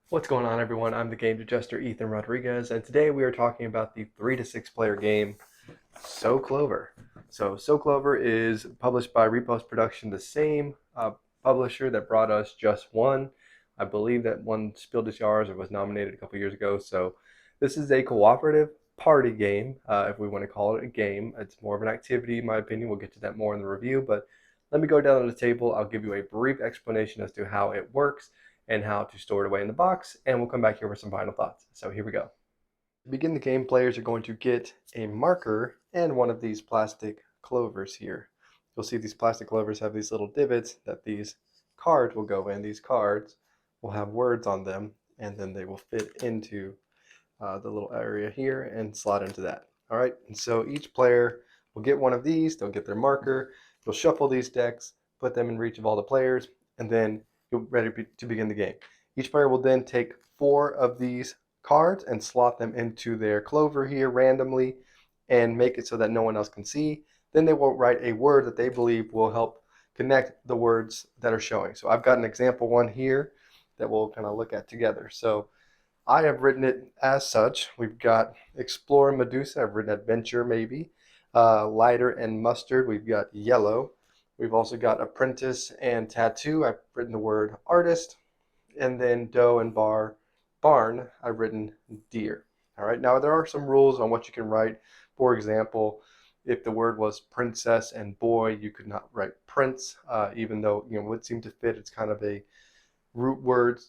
What's going on, everyone? I'm the game adjuster Ethan Rodriguez, and today we are talking about the 3 to 6 player game So Clover. So Clover is published by Repos Production, the same publisher that brought us Just One. I believe that one Spilled His Yards or was nominated a couple years ago. So this is a cooperative party game, if we want to call it a game. It's more of an activity, in my opinion. We'll get to that more in the review, but let me go down to the table. I'll give you a brief explanation as to how it works and how to store it away in the box, and we'll come back here with some final thoughts. So here we go. To begin the game, players are going to get a marker and one of these plastic clovers here. You'll see these plastic clovers have these little divots that these cards will go in. These cards will have words on them, and then they will fit into the little area here and slot into that. All right, and so each player will get one of these. They'll get their marker. You'll shuffle these decks, put them in reach of all the players, and then you're ready to begin the game. Each player will then take 4 of these cards and slot them into their clover here randomly and make it so that no one else can see. Then they will write a word that they believe will help connect the words that are showing. So I've got an example one here that we'll kind of look at together. So I have written it as such. We've got Explore and Medusa. I've written Adventure, maybe. Lighter and Mustard. We've got Yellow. We've also got Apprentice and Tattoo. I've written the word Artist. And then Doe and Barn. I've written Deer. All right. Now, there are some rules on what you can write. For example, if the word was princess and boy, you could not write prince, even though, it would seem to fit. It's kind of a root word,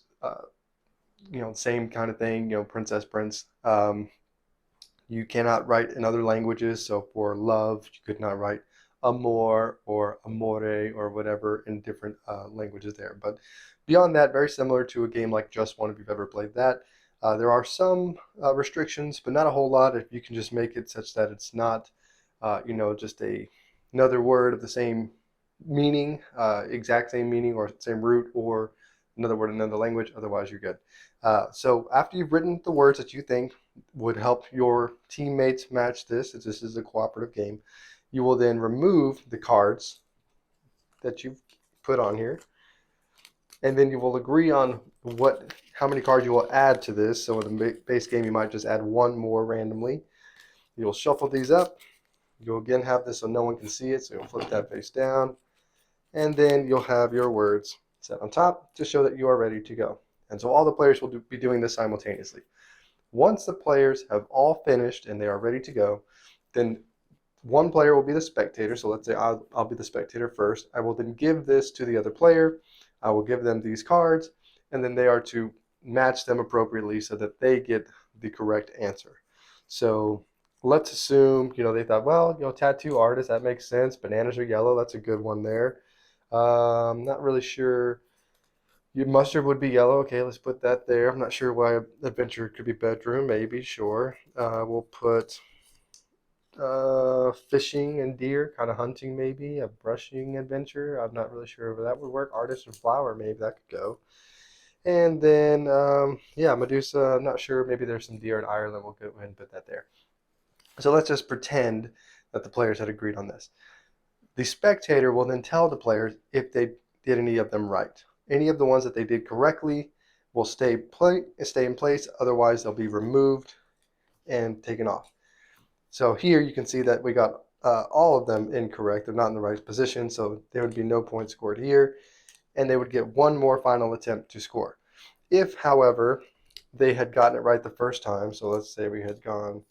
same kind of thing, princess, prince. You cannot write in other languages. So for love, you could not write amor or amore or whatever in different languages there. But beyond that, very similar to a game like Just One, if you've ever played that. There are some restrictions, but not a whole lot. If you can just make it such that it's not, just another word of the same meaning, exact same meaning or same root, or another word in another language. Otherwise, you're good. So after you've written the words that you think would help your teammates match this, as this is a cooperative game, you will then remove the cards that you've put on here, and then you will agree on how many cards you will add to this. So in the base game, you might just add one more randomly. You'll shuffle these up. You'll again have this so no one can see it, so you'll flip that face down, and then you'll have your words set on top to show that you are ready to go. And so all the players will be doing this simultaneously. Once the players have all finished and they are ready to go, then one player will be the spectator. So let's say I'll be the spectator first. I will then give this to the other player. I will give them these cards, and then they are to match them appropriately so that they get the correct answer. So let's assume, they thought, well, tattoo artist, that makes sense. Bananas are yellow. That's a good one there. Not really sure. Your mustard would be yellow. Okay, let's put that there. I'm not sure why adventure could be bedroom. Maybe, sure. We'll put fishing and deer, kind of hunting maybe. A brushing adventure. I'm not really sure if that would work. Artist and flower, maybe that could go. And then, yeah, Medusa, I'm not sure. Maybe there's some deer in Ireland. We'll go ahead and put that there. So let's just pretend that the players had agreed on this. The spectator will then tell the players if they did any of them right. Any of the ones that they did correctly will stay in place. Otherwise, they'll be removed and taken off. So here you can see that we got all of them incorrect. They're not in the right position, so there would be no points scored here, and they would get one more final attempt to score. If, however, they had gotten it right the first time, so let's say we had gone,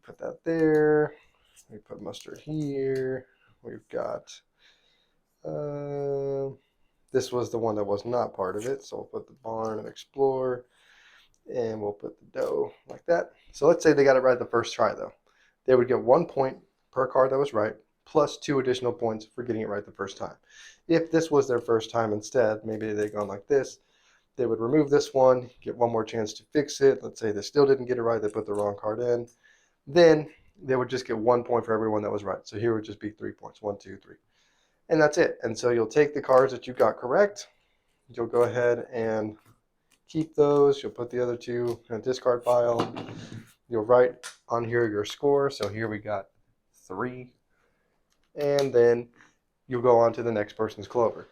put that there. We put mustard here. We've got this was the one that was not part of it, so we'll put the barn and explore, and we'll put the doe like that. So let's say they got it right the first try, though. They would get 1 point per card that was right, plus 2 additional points for getting it right the first time. If this was their first time instead, maybe they'd gone like this, they would remove this one, get one more chance to fix it. Let's say they still didn't get it right, they put the wrong card in. Then they would just get 1 point for everyone that was right. So here would just be 3 points, 1, 2, 3. And that's it. And so you'll take the cards that you got correct. You'll go ahead and keep those. You'll put the other 2 in a discard pile. You'll write on here your score. So here we got 3. And then you'll go on to the next person's clover.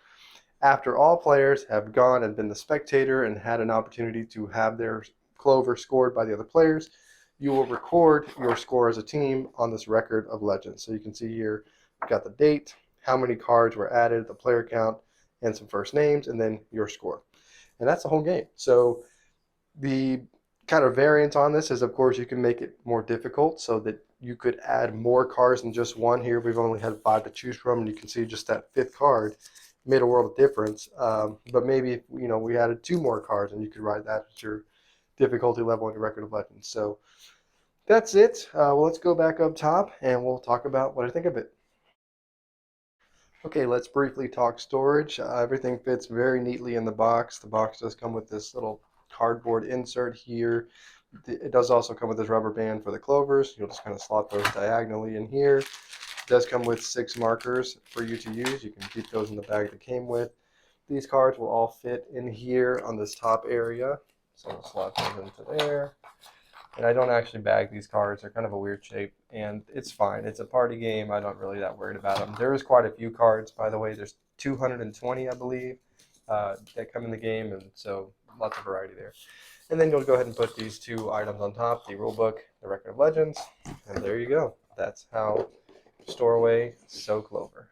After all players have gone and been the spectator and had an opportunity to have their clover scored by the other players, you will record your score as a team on this record of legends. So you can see here, we've got the date, how many cards were added, the player count, and some first names, and then your score. And that's the whole game. So the kind of variant on this is, of course, you can make it more difficult so that you could add more cards than just one. Here we've only had 5 to choose from, and you can see just that 5th card made a world of difference. But maybe if, we added 2 more cards, and you could write that as your difficulty level in your Record of Legends. So that's it. Well, let's go back up top, and we'll talk about what I think of it. Okay, let's briefly talk storage. Everything fits very neatly in the box. The box does come with this little cardboard insert here. It does also come with this rubber band for the clovers. You'll just kind of slot those diagonally in here. It does come with 6 markers for you to use. You can keep those in the bag that came with. These cards will all fit in here on this top area. So we'll slot those into there. And I don't actually bag these cards. They're kind of a weird shape, and it's fine. It's a party game. I'm not really that worried about them. There is quite a few cards, by the way. There's 220, I believe, that come in the game, and so lots of variety there. And then you'll go ahead and put these 2 items on top, the rulebook, the Record of Legends, and there you go. That's how you store away So Clover.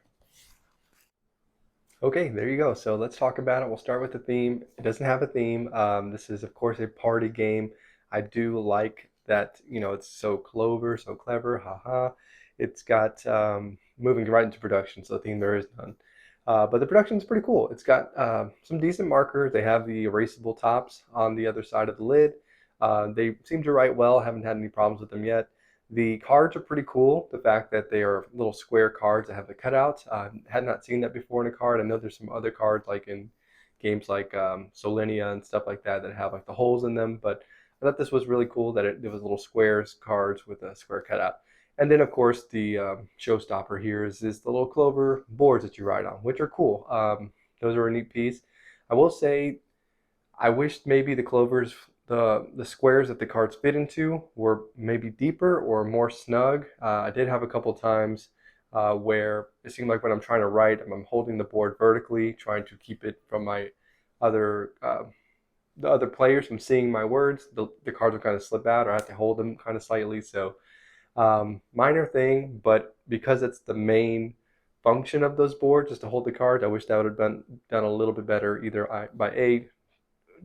Okay, there you go. So let's talk about it. We'll start with the theme. It doesn't have a theme. This is, of course, a party game. I do like that, it's so clover, so clever, haha. It's got moving right into production, so the theme there is none. But the production is pretty cool. It's got some decent markers. They have the erasable tops on the other side of the lid. They seem to write well. Haven't had any problems with them yet. The cards are pretty cool. The fact that they are little square cards that have the cutouts. Had not seen that before in a card. I know there's some other cards like in games like Solenia and stuff like that that have like the holes in them. But I thought this was really cool that it was little squares cards with a square cutout. And then, of course, the showstopper here is the little clover boards that you write on, which are cool. Those are a neat piece. I will say I wish maybe the clovers, the squares that the cards fit into were maybe deeper or more snug. I did have a couple times where it seemed like when I'm trying to write, I'm holding the board vertically, trying to keep it from my other the other players from seeing my words. The cards will kind of slip out, or I have to hold them kind of slightly. So minor thing, but because it's the main function of those boards, just to hold the cards, I wish that would have been done a little bit better, either by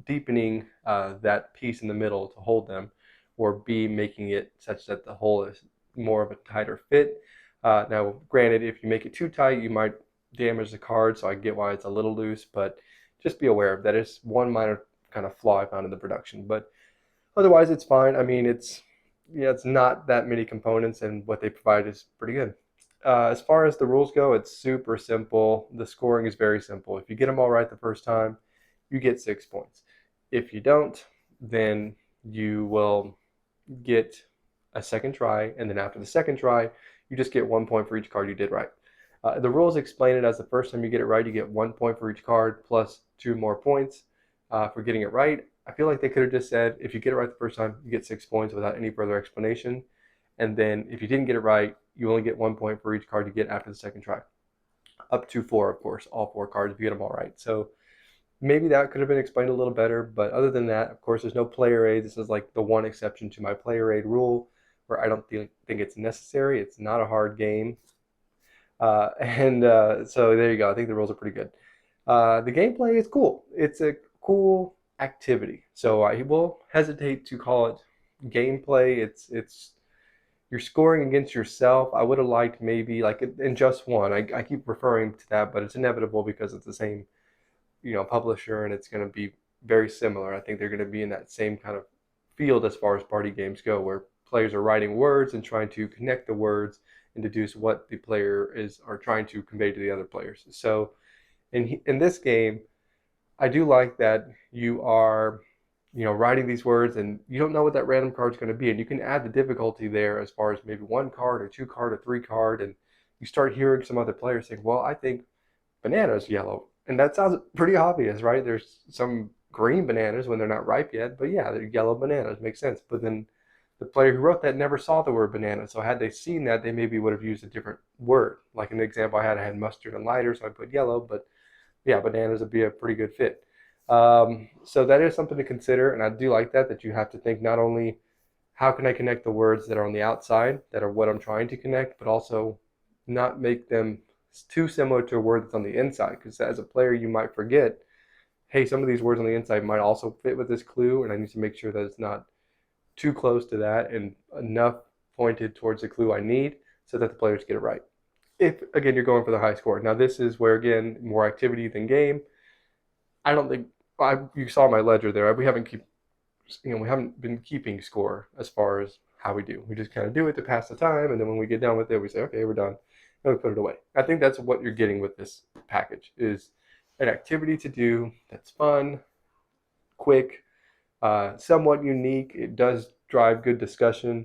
deepening that piece in the middle to hold them, or B, making it such that the hole is more of a tighter fit. Now, granted, if you make it too tight, you might damage the card, so I get why it's a little loose, but just be aware of that. Is one minor kind of flaw I found in the production, but otherwise it's fine. I mean, it's not that many components, and what they provide is pretty good. As far as the rules go, it's super simple. The scoring is very simple. If you get them all right the first time, you get 6 points. If you don't, then you will get a second try, and then after the second try, you just get 1 point for each card you did right. The rules explain it as the first time you get it right, you get 1 point for each card plus 2 more points for getting it right. I feel like they could have just said, if you get it right the first time, you get 6 points without any further explanation. And then if you didn't get it right, you only get 1 point for each card you get after the second try. Up to 4, of course, all 4 cards if you get them all right. So maybe that could have been explained a little better. But other than that, of course, there's no player aid. This is like the one exception to my player aid rule, where I don't think it's necessary. It's not a hard game. So there you go. I think the rules are pretty good. The gameplay is cool. It's a cool activity. So I will hesitate to call it gameplay. It's you're scoring against yourself. I would have liked maybe like in Just One. I keep referring to that, but it's inevitable because it's the same, publisher, and it's going to be very similar. I think they're going to be in that same kind of field as far as party games go, where players are writing words and trying to connect the words and deduce what the player are trying to convey to the other players. So in this game, I do like that you are, writing these words, and you don't know what that random card is going to be, and you can add the difficulty there as far as maybe 1 card or 2 card or 3 card, and you start hearing some other players saying, well, I think banana is yellow, and that sounds pretty obvious, right? There's some green bananas when they're not ripe yet, but yeah, they're yellow bananas, makes sense. But then the player who wrote that never saw the word banana, so had they seen that, they maybe would have used a different word. Like in the example I had mustard and lighter, so I put yellow, but Yeah, bananas would be a pretty good fit. So that is something to consider, and I do like that you have to think not only how can I connect the words that are on the outside that are what I'm trying to connect, but also not make them too similar to a word that's on the inside. Because as a player, you might forget, hey, some of these words on the inside might also fit with this clue, and I need to make sure that it's not too close to that and enough pointed towards the clue I need so that the players get it right. If again you're going for the high score. Now this is where again more activity than game. I don't think you saw my ledger there. We haven't been keeping score as far as how we do. We just kind of do it to pass the time, and then when we get done with it, we say, okay, we're done, and we put it away. I think that's what you're getting with this package is an activity to do that's fun, quick, somewhat unique. It does drive good discussion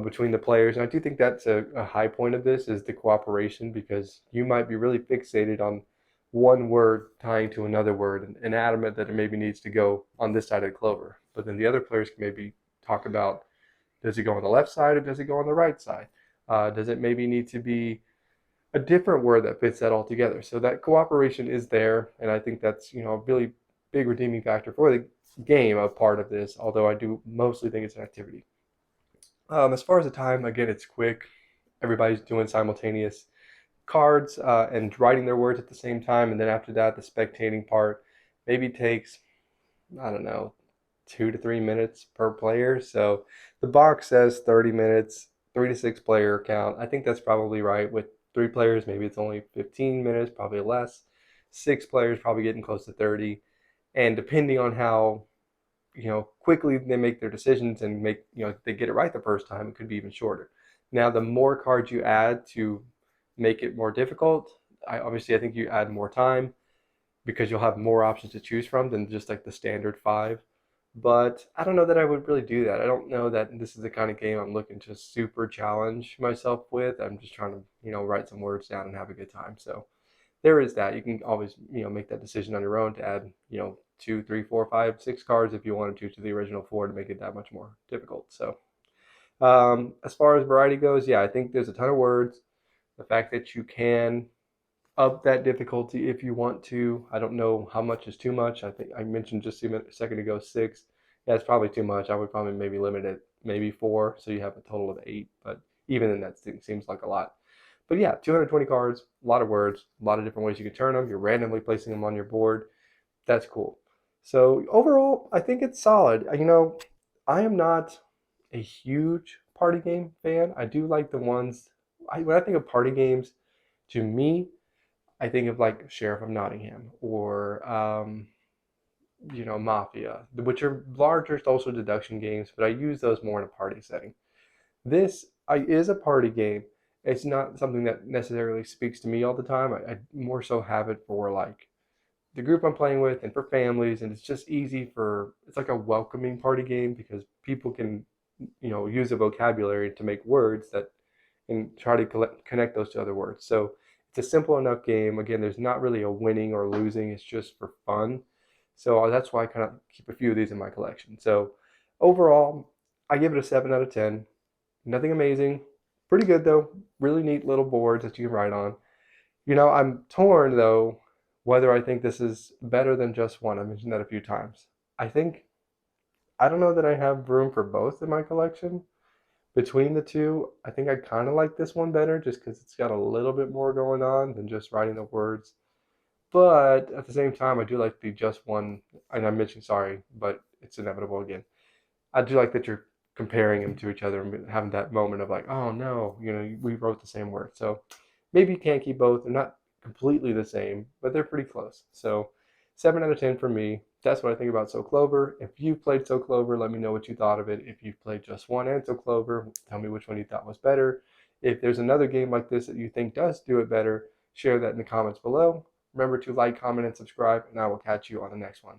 between the players, and I do think that's a high point of this is the cooperation because you might be really fixated on one word tying to another word and adamant that it maybe needs to go on this side of the clover. But then the other players can maybe talk about does it go on the left side or does it go on the right side? Does it maybe need to be a different word that fits that all together? So that cooperation is there, and I think that's a really big redeeming factor for the game, a part of this. Although I do mostly think it's an activity. As far as the time, again, it's quick. Everybody's doing simultaneous cards and writing their words at the same time, and then after that, the spectating part maybe takes I don't know 2 to 3 minutes per player. So the box says 30 minutes, 3 to 6 player count. I think that's probably right. With 3 players, maybe it's only 15 minutes, probably less. 6 players, probably getting close to 30. And depending on how quickly they make their decisions and make they get it right the first time, it could be even shorter. Now, the more cards you add to make it more difficult, I think you add more time because you'll have more options to choose from than just like the standard 5. But I don't know that I would really do that. I don't know that this is the kind of game I'm looking to super challenge myself with. I'm just trying to, write some words down and have a good time. So there is that. You can always, make that decision on your own to add, 2, 3, 4, 5, 6 cards if you wanted to the original 4 to make it that much more difficult. So as far as variety goes, yeah, I think there's a ton of words. The fact that you can up that difficulty if you want to. I don't know how much is too much. I think I mentioned just a second ago 6. Yeah, it's probably too much. I would probably maybe limit it maybe 4, so you have a total of 8. But even then, that seems like a lot. But yeah, 220 cards, a lot of words, a lot of different ways you can turn them. You're randomly placing them on your board. That's cool. So overall, I think it's solid. I am not a huge party game fan. I do like the ones. When I think of party games, to me, I think of like Sheriff of Nottingham or Mafia, which are larger social deduction games, but I use those more in a party setting. This is a party game. It's not something that necessarily speaks to me all the time. I more so have it for like the group I'm playing with and for families, and it's just easy it's like a welcoming party game because people can, use a vocabulary to make words that and try to connect those to other words. So it's a simple enough game. Again, there's not really a winning or losing. It's just for fun. So that's why I kind of keep a few of these in my collection. So overall, I give it a 7 out of 10. Nothing amazing. Pretty good though. Really neat little boards that you can write on. I'm torn though whether I think this is better than just one. I mentioned that a few times. I don't know that I have room for both in my collection. Between the two, I think I kind of like this one better just because it's got a little bit more going on than just writing the words. But at the same time, I do like the just one, and I'm mentioning sorry, but it's inevitable again. I do like that you're comparing them to each other and having that moment of like, oh no, we wrote the same word. So maybe you can't keep both. They're not completely the same, but they're pretty close. So 7 out of 10 for me. That's what I think about So Clover. If you've played So Clover, let me know what you thought of it. If you've played just one and So Clover, tell me which one you thought was better. If there's another game like this that you think does do it better, share that in the comments below. Remember to like, comment, and subscribe, and I will catch you on the next one.